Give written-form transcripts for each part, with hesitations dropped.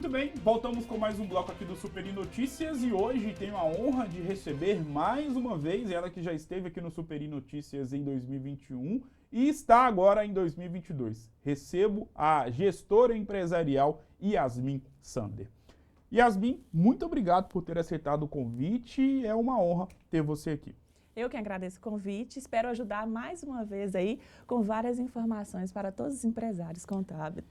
Muito bem, voltamos com mais um bloco aqui do Superi Notícias e hoje tenho a honra de receber mais uma vez ela que já esteve aqui no Superi Notícias em 2021 e está agora em 2022. Recebo a gestora empresarial Yasmin Sander. Yasmin, muito obrigado por ter aceitado o convite, é uma honra ter você aqui. Eu que agradeço o convite, espero ajudar mais uma vez aí com várias informações para todos os empresários contábeis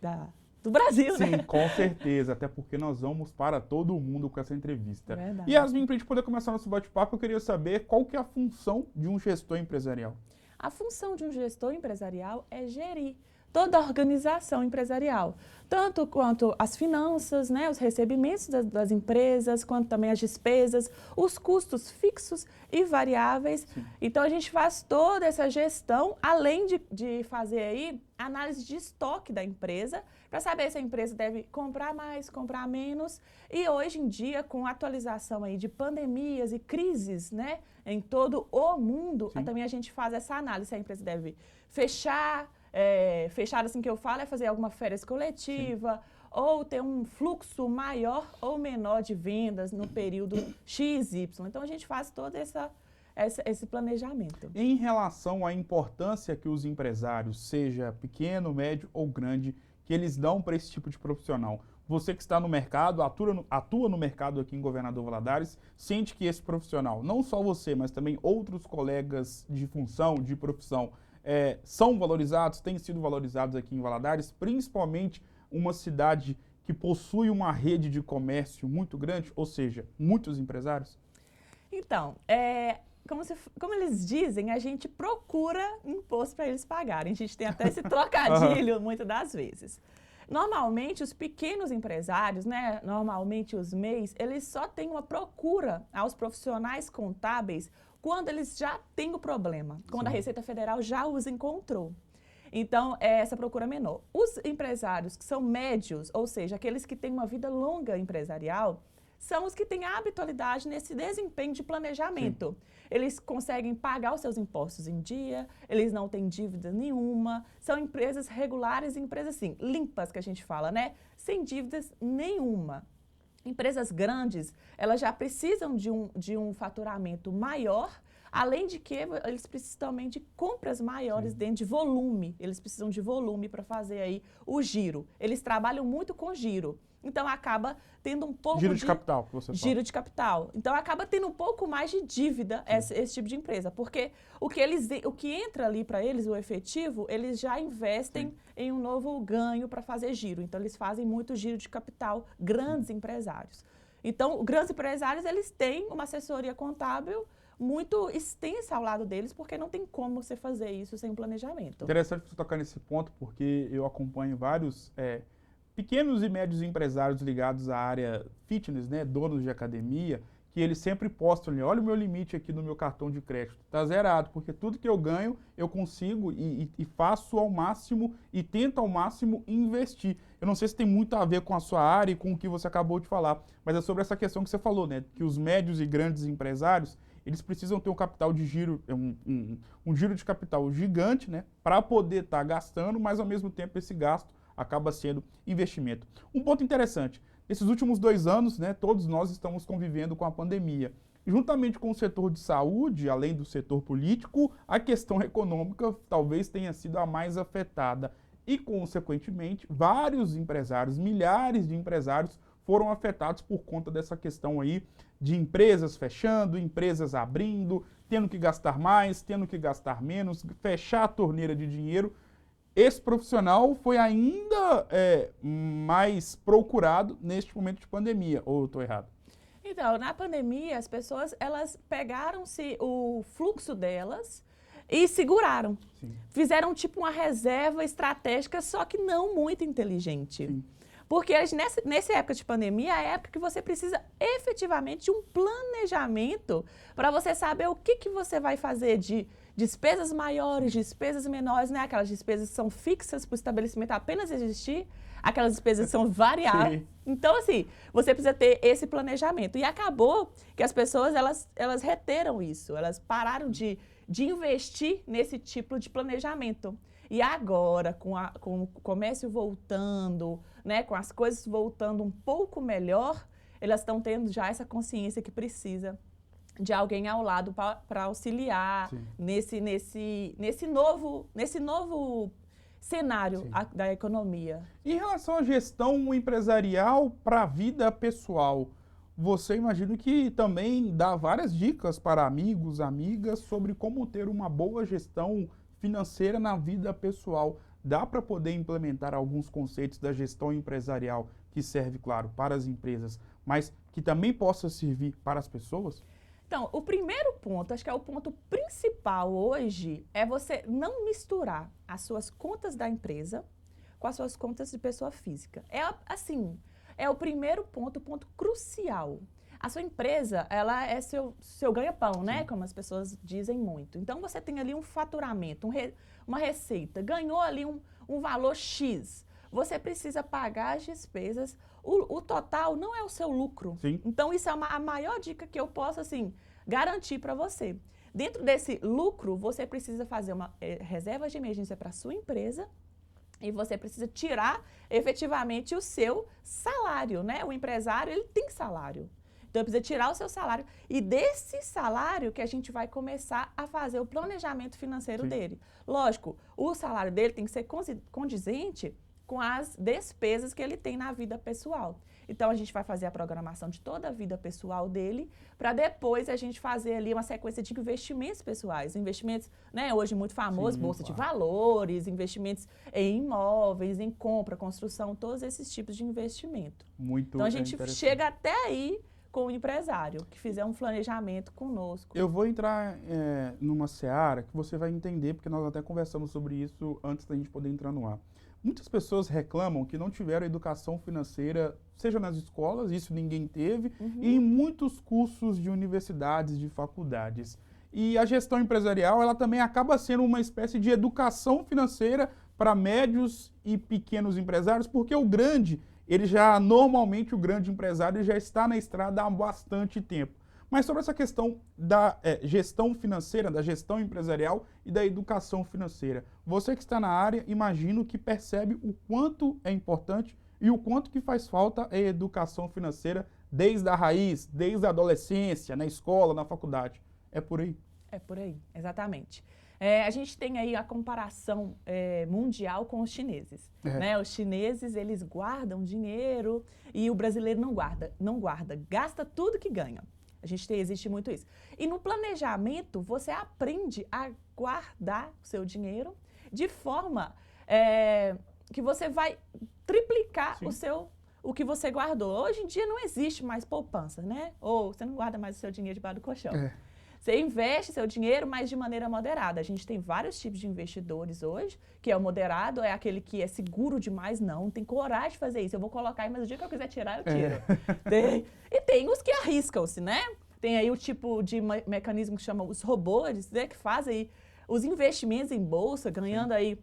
do Brasil, né? Sim, com certeza, até porque nós vamos para todo mundo com essa entrevista. Verdade. E Yasmin, para a gente poder começar nosso bate-papo, eu queria saber qual que é a função de um gestor empresarial. A função de um gestor empresarial é gerir toda a organização empresarial, tanto quanto as finanças, né, os recebimentos das empresas, quanto também as despesas, os custos fixos e variáveis. Sim. Então, a gente faz toda essa gestão, além de fazer aí análise de estoque da empresa, para saber se a empresa deve comprar mais, comprar menos. E hoje em dia, com a atualização aí de pandemias e crises, né, em todo o mundo, também a gente faz essa análise, se a empresa deve fechar, fechar assim que eu falo, é fazer alguma férias coletiva, sim, ou ter um fluxo maior ou menor de vendas no período XY. Então, a gente faz todo esse planejamento. Em relação à importância que os empresários, seja pequeno, médio ou grande, que eles dão para esse tipo de profissional, você que está no mercado, atua no mercado aqui em Governador Valadares, sente que esse profissional, não só você, mas também outros colegas de função, de profissão, são valorizados, têm sido valorizados aqui em Valadares, principalmente uma cidade que possui uma rede de comércio muito grande, ou seja, muitos empresários? Então, como eles dizem, a gente procura imposto para eles pagarem. A gente tem até esse trocadilho muitas das vezes. Normalmente, os pequenos empresários, né, normalmente os MEIs, eles só têm uma procura aos profissionais contábeis quando eles já têm o problema, quando a Receita Federal já os encontrou. Então, é essa procura menor. Os empresários que são médios, ou seja, aqueles que têm uma vida longa empresarial, são os que têm a habitualidade nesse desempenho de planejamento. Sim. Eles conseguem pagar os seus impostos em dia, eles não têm dívida nenhuma, são empresas regulares e empresas, assim, limpas, que a gente fala, né? Sem dívidas nenhuma. Empresas grandes, elas já precisam de um faturamento maior, além de que eles precisam também de compras maiores dentro de volume. Eles precisam de volume para fazer aí o giro. Eles trabalham muito com giro. Então, acaba tendo um pouco de capital, que você fala. Giro de capital. Então, acaba tendo um pouco mais de dívida esse tipo de empresa. Porque o que entra ali para eles, o efetivo, eles já investem em um novo ganho para fazer giro. Então, eles fazem muito giro de capital, grandes empresários. Então, grandes empresários, eles têm uma assessoria contábil muito extensa ao lado deles, porque não tem como você fazer isso sem um planejamento. Interessante você tocar nesse ponto, porque eu acompanho vários pequenos e médios empresários ligados à área fitness, né, donos de academia, que eles sempre postam ali, olha o meu limite aqui no meu cartão de crédito, tá zerado, porque tudo que eu ganho, eu consigo e faço ao máximo e tento ao máximo investir. Eu não sei se tem muito a ver com a sua área e com o que você acabou de falar, mas é sobre essa questão que você falou, né, que os médios e grandes empresários, eles precisam ter um capital de giro, um giro de capital gigante, né, para poder estar gastando, mas ao mesmo tempo esse gasto acaba sendo investimento. Um ponto interessante, nesses últimos 2 anos, né, todos nós estamos convivendo com a pandemia. Juntamente com o setor de saúde, além do setor político, a questão econômica talvez tenha sido a mais afetada. E, consequentemente, vários empresários, milhares de empresários foram afetados por conta dessa questão aí de empresas fechando, empresas abrindo, tendo que gastar mais, tendo que gastar menos, fechar a torneira de dinheiro. Esse profissional foi ainda mais procurado neste momento de pandemia, ou eu estou errado? Então, na pandemia, as pessoas, elas pegaram-se o fluxo delas e seguraram. Sim. Fizeram tipo uma reserva estratégica, só que não muito inteligente. Sim. Porque nessa época de pandemia, é a época que você precisa efetivamente de um planejamento para você saber o que você vai fazer de despesas maiores, despesas menores, né? Aquelas despesas que são fixas para o estabelecimento apenas existir, aquelas despesas que são variáveis. Sim. Então, assim, você precisa ter esse planejamento. E acabou que as pessoas, elas reteram isso, elas pararam de investir nesse tipo de planejamento. E agora, com o comércio voltando, né, com as coisas voltando um pouco melhor, elas estão tendo já essa consciência que precisa de alguém ao lado para auxiliar nesse novo cenário da economia. Em relação à gestão empresarial para a vida pessoal, você imagina que também dá várias dicas para amigos, amigas sobre como ter uma boa gestão financeira na vida pessoal. Dá para poder implementar alguns conceitos da gestão empresarial que serve, claro, para as empresas, mas que também possa servir para as pessoas? Então, o primeiro ponto, acho que é o ponto principal hoje, é você não misturar as suas contas da empresa com as suas contas de pessoa física. É o primeiro ponto, o ponto crucial. A sua empresa, ela é seu ganha-pão, né? Como as pessoas dizem muito. Então, você tem ali um faturamento, uma receita, ganhou ali um valor X. Você precisa pagar as despesas. O total não é o seu lucro. Sim. Então, isso é a maior dica que eu posso, assim, garantir para você. Dentro desse lucro, você precisa fazer uma reserva de emergência para a sua empresa e você precisa tirar efetivamente o seu salário, né? O empresário, ele tem salário. Então, precisa tirar o seu salário. E desse salário que a gente vai começar a fazer o planejamento financeiro dele. Lógico, o salário dele tem que ser condizente com as despesas que ele tem na vida pessoal. Então, a gente vai fazer a programação de toda a vida pessoal dele, para depois a gente fazer ali uma sequência de investimentos pessoais. Investimentos, né, hoje muito famoso, bolsa de valores, investimentos em imóveis, em compra, construção, todos esses tipos de investimento. Muito então, a gente chega até aí com o empresário, que fizer um planejamento conosco. Eu vou entrar numa seara que você vai entender, porque nós até conversamos sobre isso antes da gente poder entrar no ar. Muitas pessoas reclamam que não tiveram educação financeira, seja nas escolas, isso ninguém teve, e em muitos cursos de universidades, de faculdades. E a gestão empresarial, ela também acaba sendo uma espécie de educação financeira para médios e pequenos empresários, porque o grande empresário já está na estrada há bastante tempo. Mas sobre essa questão da gestão financeira, da gestão empresarial e da educação financeira, você que está na área, imagino que percebe o quanto é importante e o quanto que faz falta a educação financeira desde a raiz, desde a adolescência, na escola, na faculdade. É por aí? É por aí, exatamente. A gente tem aí a comparação mundial com os chineses. Né? Os chineses, eles guardam dinheiro e o brasileiro não guarda, gasta tudo que ganha. Existe muito isso. E no planejamento, você aprende a guardar o seu dinheiro de forma que você vai triplicar o que você guardou. Hoje em dia não existe mais poupança, né? Ou você não guarda mais o seu dinheiro debaixo do colchão. Você investe seu dinheiro, mas de maneira moderada. A gente tem vários tipos de investidores hoje, que é o moderado, é aquele que é seguro demais, não tem coragem de fazer isso. Eu vou colocar aí, mas o dia que eu quiser tirar, eu tiro. E tem os que arriscam-se, né? Tem aí o tipo de mecanismo que chama os robôs, né? Que fazem os investimentos em bolsa, ganhando aí,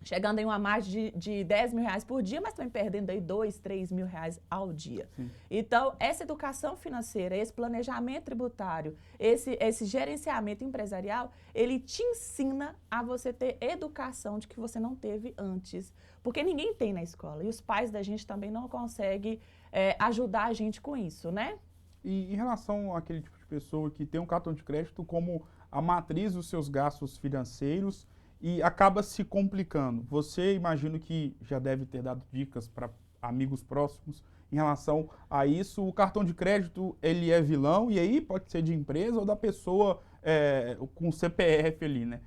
chegando em uma margem de 10 mil reais por dia, mas também perdendo aí 2, 3 mil reais ao dia. Então, essa educação financeira, esse planejamento tributário, esse gerenciamento empresarial, ele te ensina a você ter educação de que você não teve antes. Porque ninguém tem na escola. E os pais da gente também não conseguem ajudar a gente com isso, né? E em relação àquele tipo de pessoa que tem um cartão de crédito como a matriz dos seus gastos financeiros, e acaba se complicando. Você, imagino que já deve ter dado dicas para amigos próximos em relação a isso. O cartão de crédito, ele é vilão, e aí pode ser de empresa ou da pessoa com CPF ali, né?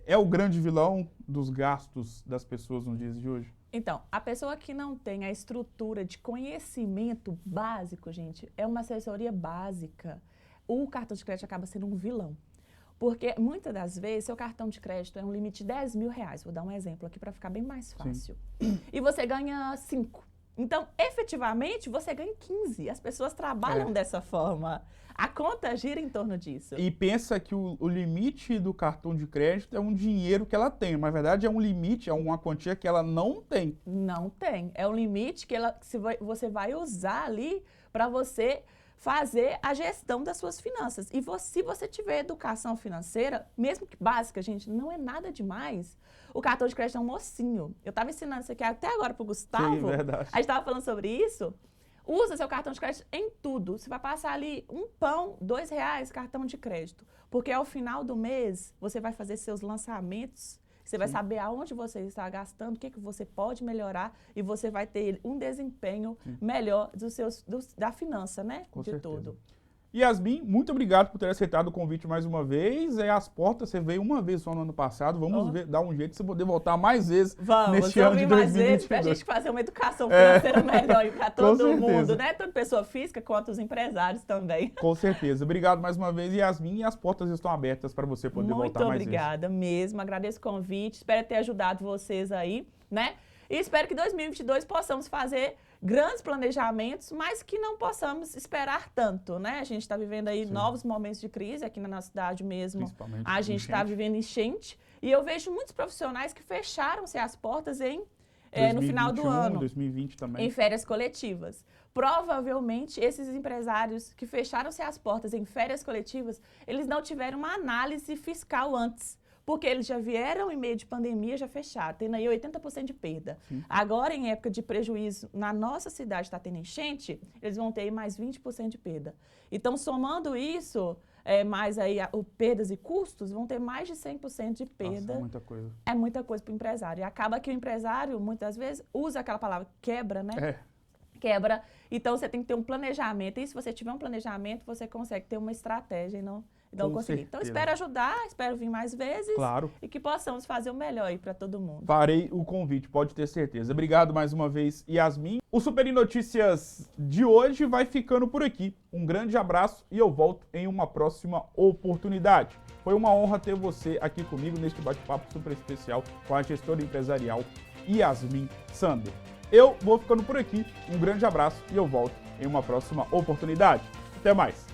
É o grande vilão dos gastos das pessoas nos dias de hoje? Então, a pessoa que não tem a estrutura de conhecimento básico, gente, é uma assessoria básica. O cartão de crédito acaba sendo um vilão. Porque, muitas das vezes, seu cartão de crédito é um limite de 10 mil reais. Vou dar um exemplo aqui para ficar bem mais fácil. E você ganha 5. Então, efetivamente, você ganha 15. As pessoas trabalham dessa forma. A conta gira em torno disso. E pensa que o limite do cartão de crédito é um dinheiro que ela tem. Mas, na verdade, é um limite, é uma quantia que ela não tem. Não tem. É um limite que você vai usar ali para você fazer a gestão das suas finanças. E se você tiver educação financeira, mesmo que básica, gente, não é nada demais. O cartão de crédito é um mocinho. Eu estava ensinando isso aqui até agora para o Gustavo. Sim, verdade. A gente estava falando sobre isso. Usa seu cartão de crédito em tudo. Você vai passar ali um pão, R$2, cartão de crédito. Porque ao final do mês, você vai fazer seus lançamentos. Você vai saber aonde você está gastando, o que você pode melhorar e você vai ter um desempenho melhor da finança, né? Com de certeza. tudo. Yasmin, muito obrigado por ter aceitado o convite mais uma vez. As portas, você veio uma vez só no ano passado. Vamos dar um jeito de você poder voltar mais vezes neste ano de 2022. Mais vezes para a gente fazer uma educação financeira melhor para todo mundo, né? Tanto pessoa física quanto os empresários também. Com certeza. Obrigado mais uma vez, Yasmin, e as portas estão abertas para você poder voltar mais vezes. Muito obrigada mesmo, agradeço o convite, espero ter ajudado vocês aí, né? E espero que em 2022 possamos fazer grandes planejamentos, mas que não possamos esperar tanto, né? A gente está vivendo aí novos momentos de crise, aqui na nossa cidade mesmo. A gente está vivendo enchente. E eu vejo muitos profissionais que fecharam-se as portas no final do ano. 2020 também. Em férias coletivas. Provavelmente, esses empresários que fecharam-se as portas em férias coletivas, eles não tiveram uma análise fiscal antes. Porque eles já vieram em meio de pandemia, já fecharam, tendo aí 80% de perda. Agora, em época de prejuízo, na nossa cidade está tendo enchente, eles vão ter aí mais 20% de perda. Então, somando isso, mais aí perdas e custos, vão ter mais de 100% de perda. Nossa, é muita coisa. É muita coisa para o empresário. E acaba que o empresário, muitas vezes, usa aquela palavra quebra, né? Quebra. Então, você tem que ter um planejamento. E se você tiver um planejamento, você consegue ter uma estratégia e não conseguir. Então, espero ajudar, espero vir mais vezes. Claro. E que possamos fazer o melhor aí para todo mundo. Farei o convite, pode ter certeza. Obrigado mais uma vez, Yasmin. O Super Notícias de hoje vai ficando por aqui. Um grande abraço e eu volto em uma próxima oportunidade. Foi uma honra ter você aqui comigo neste bate-papo super especial com a gestora empresarial Yasmin Sander. Eu vou ficando por aqui. Um grande abraço e eu volto em uma próxima oportunidade. Até mais.